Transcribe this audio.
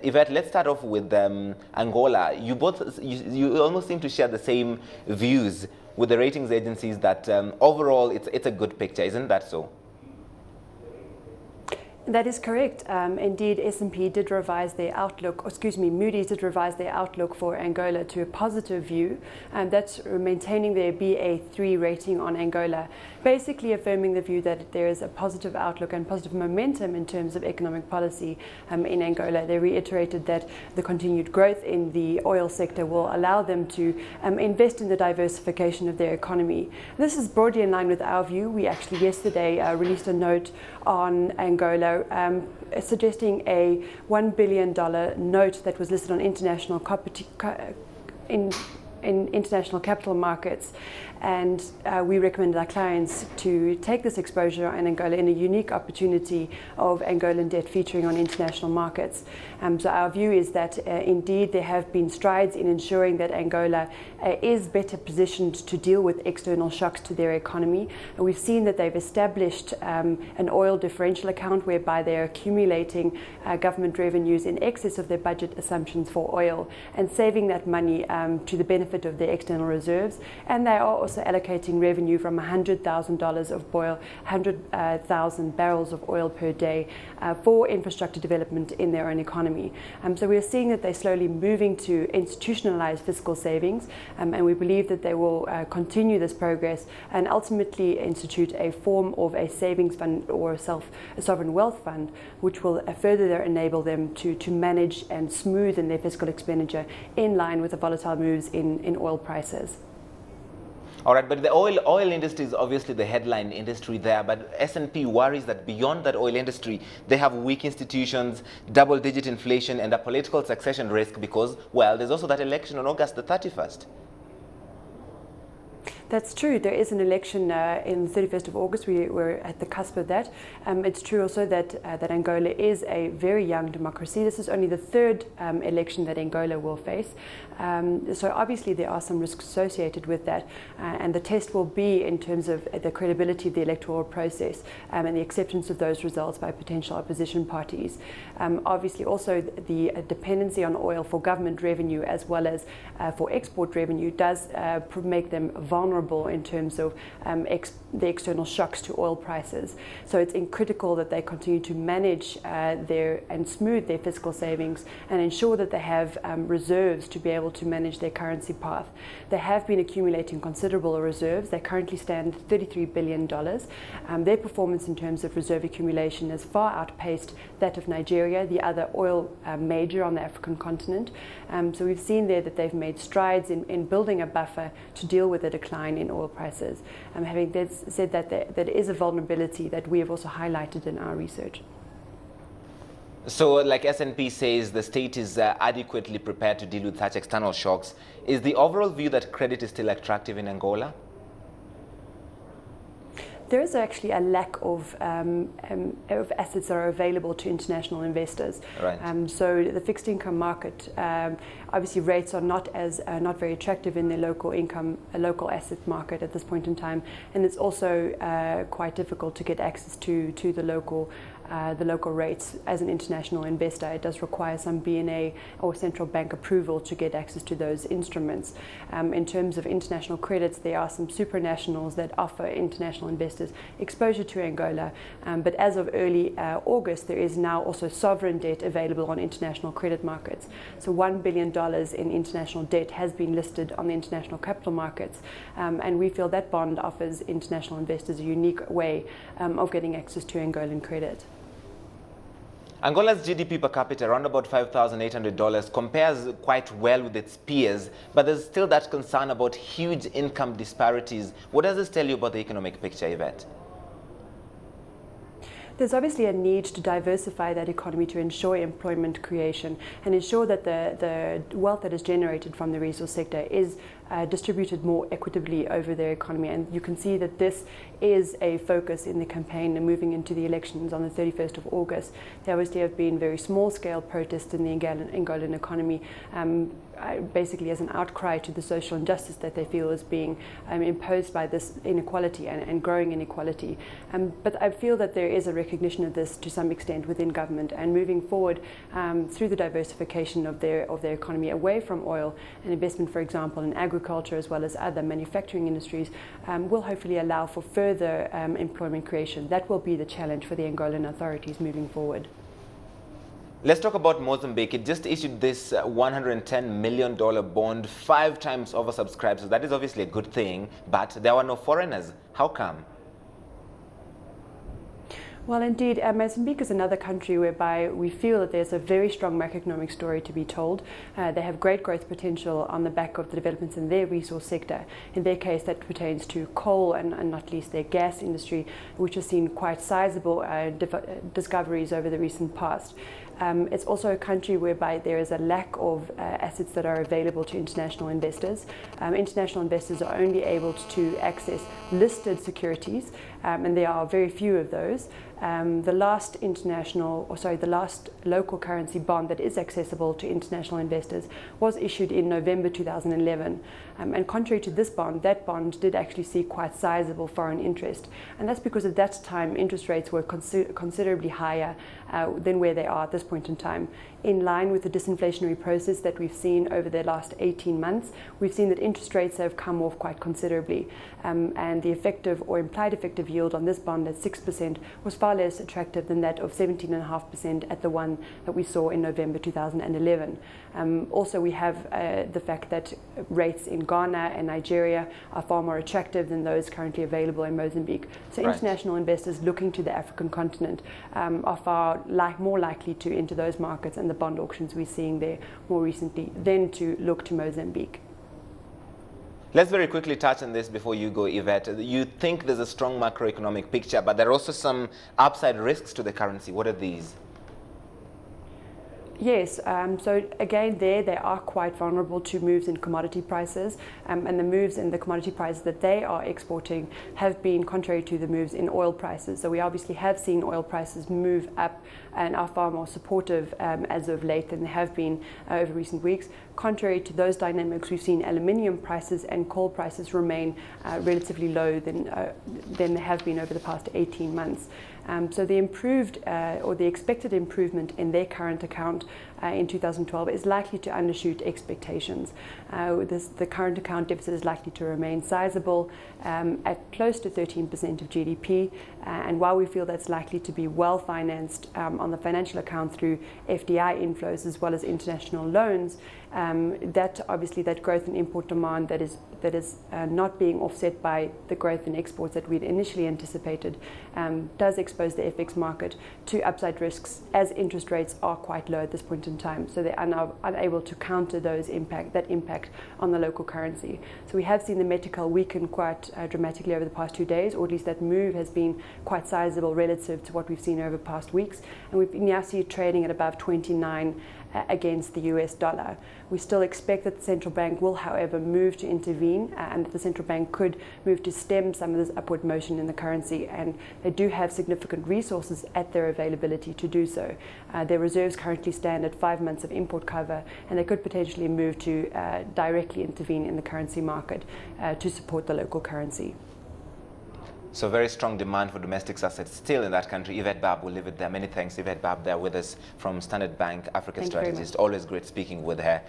Yvette, let's start off with Angola. You almost seem to share the same views with the ratings agencies that overall it's a good picture, isn't that so? That is correct. Indeed, S&P did revise their outlook, Moody's did revise their outlook for Angola to a positive view, and that's maintaining their Ba3 rating on Angola, basically affirming the view that there is a positive outlook and positive momentum in terms of economic policy in Angola. They reiterated that the continued growth in the oil sector will allow them to invest in the diversification of their economy. This is broadly in line with our view. We actually yesterday released a note on Angola suggesting a $1 billion note that was listed on international international capital markets, and we recommended our clients to take this exposure in Angola in a unique opportunity of Angolan debt featuring on international markets. So our view is that indeed there have been strides in ensuring that Angola is better positioned to deal with external shocks to their economy. And we've seen that they've established an oil differential account whereby they're accumulating government revenues in excess of their budget assumptions for oil and saving that money to the benefit of their external reserves. And they are also allocating revenue from $100,000 of oil, 100,000 barrels of oil per day for infrastructure development in their own economy. So we're seeing that they're slowly moving to institutionalize fiscal savings, and we believe that they will continue this progress and ultimately institute a form of a savings fund or a sovereign wealth fund, which will further enable them to manage and smoothen their fiscal expenditure in line with the volatile moves in oil prices. All right, but the oil industry is obviously the headline industry there, but S&P worries that beyond that oil industry, they have weak institutions, double-digit inflation, and a political succession risk because, well, there's also that election on August the 31st. That's true. There is an election in the 31st of August. We're at the cusp of that. It's true also that Angola is a very young democracy. This is only the third election that Angola will face. So obviously there are some risks associated with that. And the test will be in terms of the credibility of the electoral process and the acceptance of those results by potential opposition parties. Obviously also the dependency on oil for government revenue as well as for export revenue does make them vulnerable in terms of the external shocks to oil prices. So it's critical that they continue to manage and smooth their fiscal savings and ensure that they have reserves to be able to manage their currency path. They have been accumulating considerable reserves. They currently stand at $33 billion. Their performance in terms of reserve accumulation has far outpaced that of Nigeria, the other oil major on the African continent. So we've seen there that they've made strides in building a buffer to deal with the decline in oil prices. Having said that, there is a vulnerability that we have also highlighted in our research. So, like S&P says, the state is adequately prepared to deal with such external shocks. Is the overall view that credit is still attractive in Angola? There is actually a lack of assets that are available to international investors. Right. So the fixed income market, obviously rates are not very attractive in the local asset market at this point in time, and it's also quite difficult to get access to the local rates as an international investor. It does require some BNA or central bank approval to get access to those instruments. In terms of international credits, there are some supranationals that offer international investors exposure to Angola, but as of early August, there is now also sovereign debt available on international credit markets. So $1 billion in international debt has been listed on the international capital markets, and we feel that bond offers international investors a unique way of getting access to Angolan credit. Angola's GDP per capita, around about $5,800, compares quite well with its peers, but there's still that concern about huge income disparities. What does this tell you about the economic picture, Yvette? There's obviously a need to diversify that economy to ensure employment creation and ensure that the wealth that is generated from the resource sector is distributed more equitably over their economy. And you can see that this is a focus in the campaign and moving into the elections on the 31st of August. There obviously have been very small-scale protests in the Angolan economy basically as an outcry to the social injustice that they feel is being imposed by this inequality and growing inequality. But I feel that there is a recognition of this to some extent within government, and moving forward through the diversification of their economy away from oil and investment, for example, in agriculture as well as other manufacturing industries, will hopefully allow for further employment creation. That will be the challenge for the Angolan authorities moving forward. Let's talk about Mozambique. It just issued this $110 million bond, 5 times oversubscribed. So that is obviously a good thing, but there were no foreigners. How come? Well, indeed, Mozambique is another country whereby we feel that there's a very strong macroeconomic story to be told. They have great growth potential on the back of the developments in their resource sector. In their case, that pertains to coal and not least their gas industry, which has seen quite sizable discoveries over the recent past. It's also a country whereby there is a lack of assets that are available to international investors. International investors are only able to access listed securities, and there are very few of those. The last local currency bond that is accessible to international investors was issued in November 2011. And contrary to this bond, that bond did actually see quite sizable foreign interest. And that's because at that time, interest rates were considerably higher than where they are at this point in time. In line with the disinflationary process that we've seen over the last 18 months, we've seen that interest rates have come off quite considerably. And the effective or implied effective yield on this bond at 6% was far less attractive than that of 17.5% at the one that we saw in November 2011. Also, we have the fact that rates in Ghana and Nigeria are far more attractive than those currently available in Mozambique. So international investors looking to the African continent are far more likely to enter those markets and the bond auctions we're seeing there more recently than to look to Mozambique. Let's very quickly touch on this before you go, Yvette. You think there's a strong macroeconomic picture, but there are also some upside risks to the currency. What are these? Yes, so again they are quite vulnerable to moves in commodity prices, and the moves in the commodity prices that they are exporting have been contrary to the moves in oil prices. So we obviously have seen oil prices move up and are far more supportive as of late than they have been over recent weeks. Contrary to those dynamics, we've seen aluminium prices and coal prices remain relatively low than they have been over the past 18 months. So the improved or the expected improvement in their current account in 2012 is likely to undershoot expectations. The current account deficit is likely to remain sizable at close to 13% of GDP, and while we feel that's likely to be well financed on the financial account through FDI inflows as well as international loans, that growth in import demand that is not being offset by the growth in exports that we'd initially anticipated does expose the FX market to upside risks, as interest rates are quite low at this point in time. So they are now unable to counter that impact on the local currency. So we have seen the Metical weaken quite dramatically over the past 2 days, or at least that move has been quite sizable relative to what we've seen over past weeks. And we now see it trading at above 29 against the US dollar. We still expect that the central bank will, however, move to intervene, and that the central bank could move to stem some of this upward motion in the currency, and they do have significant resources at their availability to do so. Their reserves currently stand at 5 months of import cover, and they could potentially move to directly intervene in the currency market to support the local currency. So very strong demand for domestic assets still in that country. Yvette Babb, we'll leave it there. Many thanks, Yvette Babb, there with us from Standard Bank, Africa Strategist. Always great speaking with her.